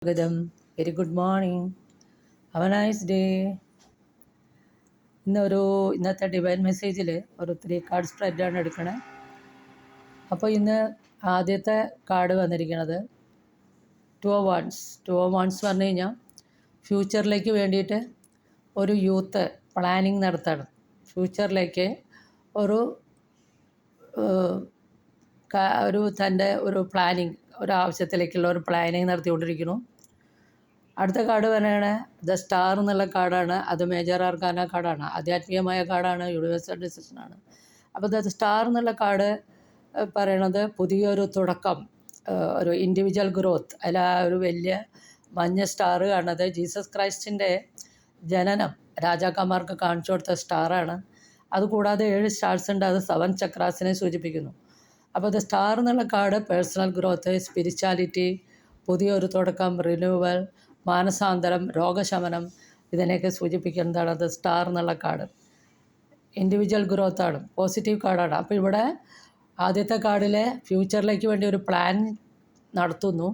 സ്വാഗതം. Very good morning. Have A nice day. ഇന്നത്തെ divine മെസ്സേജിൽ ഒരു 3 കാർഡ് സ്പ്രെഡാണ് എടുക്കണേ. അപ്പോൾ ഇന്ന് ആദ്യത്തെ കാർഡ് വന്നിരിക്കുന്നത് 2 of Wands. 2 of Wands പറഞ്ഞു കഴിഞ്ഞാൽ ഫ്യൂച്ചറിലേക്ക് വേണ്ടിയിട്ട് ഒരു യൂത്ത് പ്ലാനിങ് നടത്താണ്. ഫ്യൂച്ചറിലേക്ക് തൻ്റെ ഒരു പ്ലാനിങ്, ഒരു ആവശ്യത്തിലേക്കുള്ള ഒരു പ്ലാനിങ് നടത്തിക്കൊണ്ടിരിക്കുന്നു. അടുത്ത കാർഡ് പറയുകയാണ് ദ സ്റ്റാർ എന്നുള്ള കാർഡാണ്. അത് മേജർ ആർക്കാന കാർഡാണ്, ആധ്യാത്മികമായ കാർഡാണ്, യൂണിവേഴ്സൽ ഡിസിഷനാണ്. അപ്പോൾ ദ സ്റ്റാർ എന്നുള്ള കാർഡ് പറയണത് പുതിയൊരു തുടക്കം, ഒരു ഇൻഡിവിജ്വൽ ഗ്രോത്ത്. അതിൽ ആ ഒരു വലിയ മഞ്ഞ സ്റ്റാർ കാണുന്നത് ജീസസ് ക്രൈസ്റ്റിൻ്റെ ജനനം രാജാക്കന്മാർക്ക് കാണിച്ചു കൊടുത്ത സ്റ്റാറാണ്. അതുകൂടാതെ 7 സ്റ്റാർസ് ഉണ്ട്, അത് 7 ചക്രാസിനെ സൂചിപ്പിക്കുന്നു. അപ്പോൾ ദ സ്റ്റാർ എന്നുള്ള കാർഡ് പേഴ്സണൽ ഗ്രോത്ത്, സ്പിരിച്വാലിറ്റി, പുതിയൊരു തുടക്കം, റിന്യൂവൽ, മാനസാന്തരം, രോഗശമനം, ഇതിനെയൊക്കെ സൂചിപ്പിക്കുന്നതാണ് ദ സ്റ്റാർ എന്നുള്ള കാർഡ്. ഇൻഡിവിജ്വൽ ഗ്രോത്താണ്, പോസിറ്റീവ് കാർഡാണ്. അപ്പോൾ ഇവിടെ ആദ്യത്തെ കാർഡിലെ ഫ്യൂച്ചറിലേക്ക് വേണ്ടി ഒരു പ്ലാൻ നടത്തുന്നു.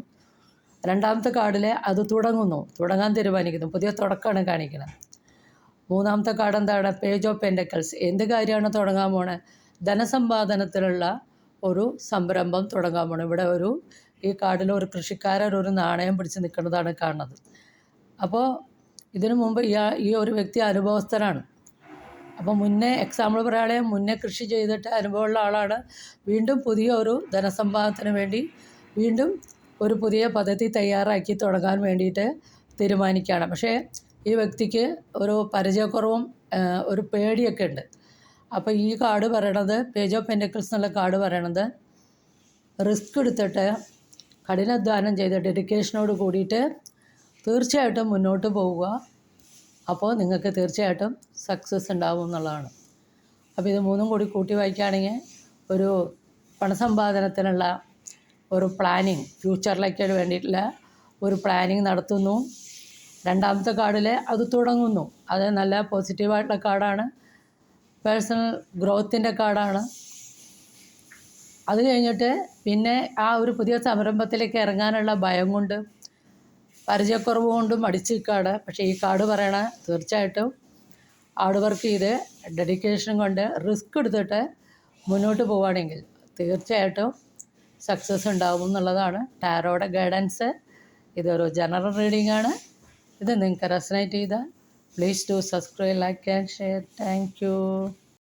രണ്ടാമത്തെ കാർഡിലെ അത് തുടങ്ങാൻ തീരുമാനിക്കുന്നു, പുതിയ തുടക്കമാണ് കാണിക്കുന്നത്. മൂന്നാമത്തെ കാർഡ് എന്താണ്? Page of pentacles. എന്ത് കാര്യമാണ് തുടങ്ങാൻ പോണേ? ധനസമ്പാദനത്തിലുള്ള ഒരു സംരംഭം തുടങ്ങാൻ പോകണം. ഇവിടെ ഈ കാർഡിൽ ഒരു കൃഷിക്കാരൻ ഒരു നാണയം പിടിച്ച് നിൽക്കുന്നതാണ് കാണുന്നത്. അപ്പോൾ ഇതിനു മുമ്പ് ഈ ഒരു വ്യക്തി അനുഭവസ്ഥനാണ്. അപ്പോൾ എക്സാമ്പിൾ പറയുകയാണെങ്കിൽ മുന്നേ കൃഷി ചെയ്തിട്ട് അനുഭവമുള്ള ആളാണ്. വീണ്ടും പുതിയ ഒരു ധനസമ്പാദനത്തിന് വേണ്ടി വീണ്ടും ഒരു പുതിയ പദ്ധതി തയ്യാറാക്കി തുടങ്ങാൻ വേണ്ടിയിട്ട് തീരുമാനിക്കുകയാണ്. പക്ഷേ ഈ വ്യക്തിക്ക് ഒരു പരിചയക്കുറവും ഒരു പേടിയൊക്കെ ഉണ്ട്. അപ്പോൾ ഈ കാർഡ് പറയണത്, പേജ് ഓഫ് പെൻഡക്കിൾസ് എന്നുള്ള കാർഡ് പറയണത്, റിസ്ക് എടുത്തിട്ട് കഠിനാധ്വാനം ചെയ്ത് ഡെഡിക്കേഷനോട് കൂടിയിട്ട് തീർച്ചയായിട്ടും മുന്നോട്ട് പോവുക. അപ്പോൾ നിങ്ങൾക്ക് തീർച്ചയായിട്ടും സക്സസ് ഉണ്ടാവും എന്നുള്ളതാണ്. അപ്പോൾ ഇത് മൂന്നും കൂടി കൂട്ടി വായിക്കുകയാണെങ്കിൽ ഒരു പണസമ്പാദനത്തിനുള്ള ഒരു പ്ലാനിങ്, ഫ്യൂച്ചറിലേക്ക് വേണ്ടിയിട്ടുള്ള ഒരു പ്ലാനിങ് നടത്തുന്നു. രണ്ടാമത്തെ കാർഡിൽ അത് തുടങ്ങുന്നു. അത് നല്ല പോസിറ്റീവായിട്ടുള്ള കാർഡാണ്, പേഴ്സണൽ ഗ്രോത്തിൻ്റെ കാർഡാണ്. അത് കഴിഞ്ഞിട്ട് പിന്നെ ആ ഒരു പുതിയ സംരംഭത്തിലേക്ക് ഇറങ്ങാനുള്ള ഭയം കൊണ്ട്, പരിചയക്കുറവ് കൊണ്ടും മടിച്ച് നിൽക്കുകയാണ്. പക്ഷേ ഈ കാർഡ് പറയണ തീർച്ചയായിട്ടും ഹാർഡ് വർക്ക് ചെയ്ത് ഡെഡിക്കേഷൻ കൊണ്ട് റിസ്ക് എടുത്തിട്ട് മുന്നോട്ട് പോവുകയാണെങ്കിൽ തീർച്ചയായിട്ടും സക്സസ് ഉണ്ടാവും എന്നുള്ളതാണ് ടാരോയുടെ ഗൈഡൻസ്. ഇതൊരു ജനറൽ റീഡിംഗ് ആണ്. ഇത് നിങ്ങൾക്ക് റെസനേറ്റ് ചെയ്താൽ please do subscribe, like and share. Thank you.